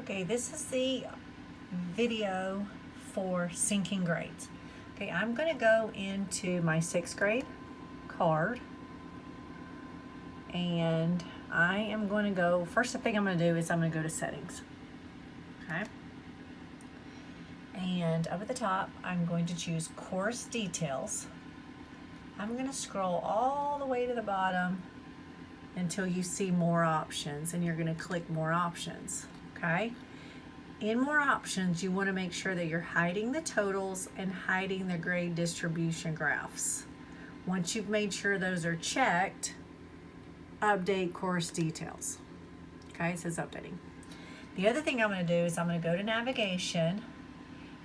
Okay, this is the video for syncing grades. Okay, I'm going to go into my 6th grade card and I am going to go, first thing I'm going to do is I'm going to go to settings. Okay. And up at the top, I'm going to choose course details. I'm going to scroll all the way to the bottom until you see more options, and you're going to click more options. Okay. In more options, you want to make sure that you're hiding the totals and hiding the grade distribution graphs. Once you've made sure those are checked, update course details. Okay, it says updating. The other thing I'm going to do is I'm going to go to navigation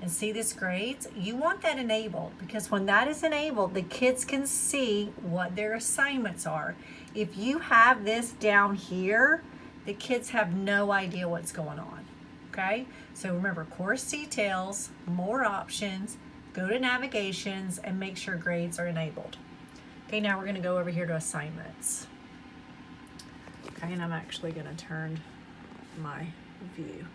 and see this grades. You want that enabled because when that is enabled, the kids can see what their assignments are. If you have this down here, the kids have no idea what's going on. Okay, so remember course details, more options, go to navigations, and make sure grades are enabled. Okay, now we're going to go over here to assignments. Okay, and I'm actually going to turn my view.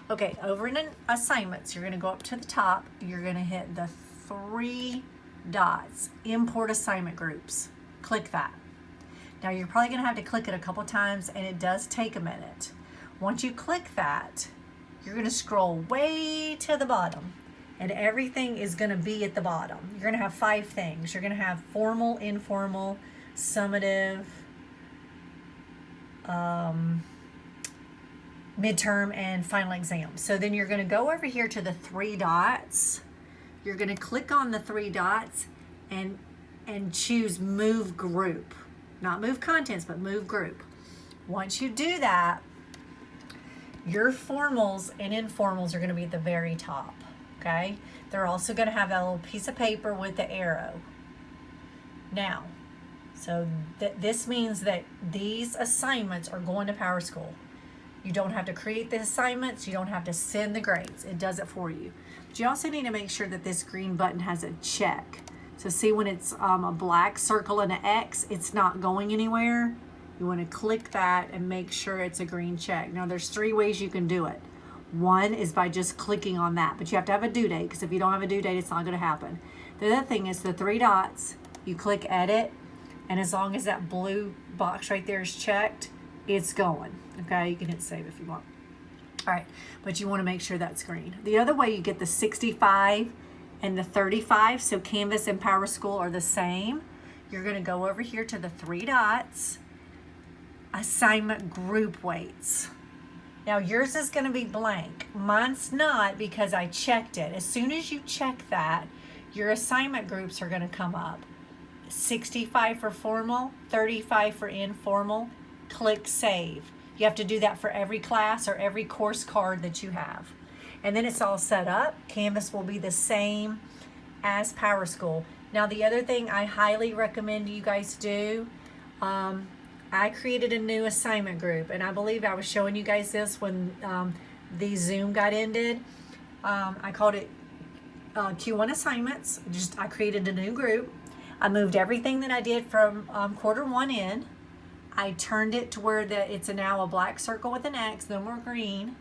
Okay, over in assignments, you're going to go up to the top. You're going to hit the 3 dots, import assignment groups. Click that. Now you're probably going to have to click it a couple times, and it does take a minute. Once you click that, you're going to scroll way to the bottom, and everything is going to be at the bottom. You're going to have 5 things. You're going to have formal, informal, summative, midterm, and final exam. So then you're going to go over here to the 3 dots. You're going to click on the 3 dots and choose move group. Not move contents, but move group. Once you do that, your formals and informals are going to be at the very top. Okay? They're also going to have that little piece of paper with the arrow. Now, so this means that these assignments are going to PowerSchool. You don't have to create the assignments. You don't have to send the grades. It does it for you. But you also need to make sure that this green button has a check. So see when it's a black circle and an X, it's not going anywhere. You want to click that and make sure it's a green check. Now there's 3 ways you can do it. One is by just clicking on that, but you have to have a due date because if you don't have a due date, it's not going to happen. The other thing is the 3 dots. You click edit, and as long as that blue box right there is checked, it's going. Okay, you can hit save if you want. All right, but you want to make sure that's green. The other way, you get the 65 and the 35, so Canvas and PowerSchool are the same. You're going to go over here to the 3 dots, assignment group weights. Now yours is going to be blank. Mine's not because I checked it. As soon as you check that, your assignment groups are going to come up. 65 for formal, 35 for informal. Click save. You have to do that for every class or every course card that you have. And then it's all set up. Canvas will be the same as PowerSchool. Now the other thing I highly recommend you guys do, I created a new assignment group, and I believe I was showing you guys this when the Zoom got ended. I called it Q1 assignments. I created a new group. I moved everything that I did from quarter 1 in. I turned it to where it's now a black circle with an X, no more green.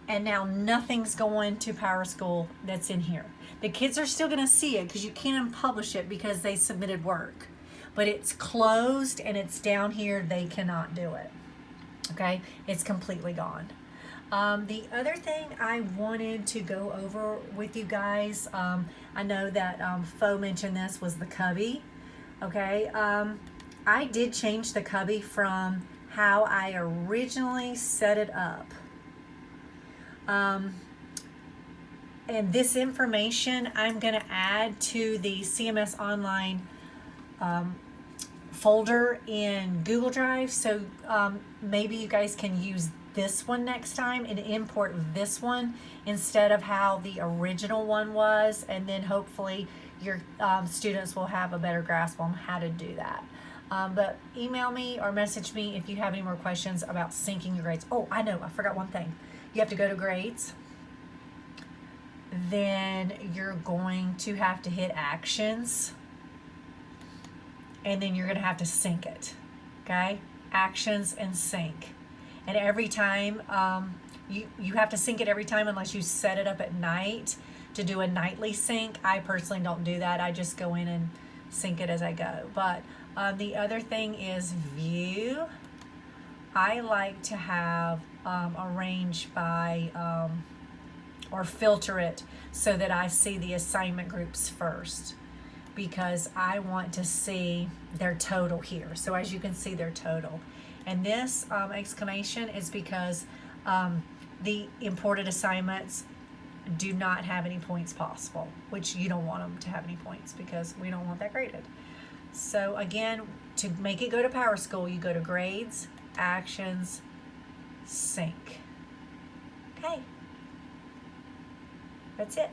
And now nothing's going to PowerSchool that's in here. The kids are still going to see it because you can't unpublish it because they submitted work. But it's closed and it's down here. They cannot do it. Okay? It's completely gone. The other thing I wanted to go over with you guys, I know that Fo mentioned this, was the cubby. Okay? I did change the cubby from how I originally set it up. And this information I'm going to add to the CMS Online folder in Google Drive. So maybe you guys can use this one next time and import this one instead of how the original one was. And then hopefully your students will have a better grasp on how to do that. But email me or message me if you have any more questions about syncing your grades. Oh, I know, I forgot one thing. You have to go to grades. Then you're going to have to hit actions. And then you're going to have to sync it. Okay? Actions and sync. And every time, you have to sync it every time unless you set it up at night to do a nightly sync. I personally don't do that. I just go in and sync it as I go. But the other thing is view. I like to have arrange by or filter it so that I see the assignment groups first, because I want to see their total here. So as you can see, their total. And this exclamation is because the imported assignments do not have any points possible, which you don't want them to have any points because we don't want that graded. So again, to make it go to PowerSchool, you go to Grades, Actions, Sync. Okay. That's it.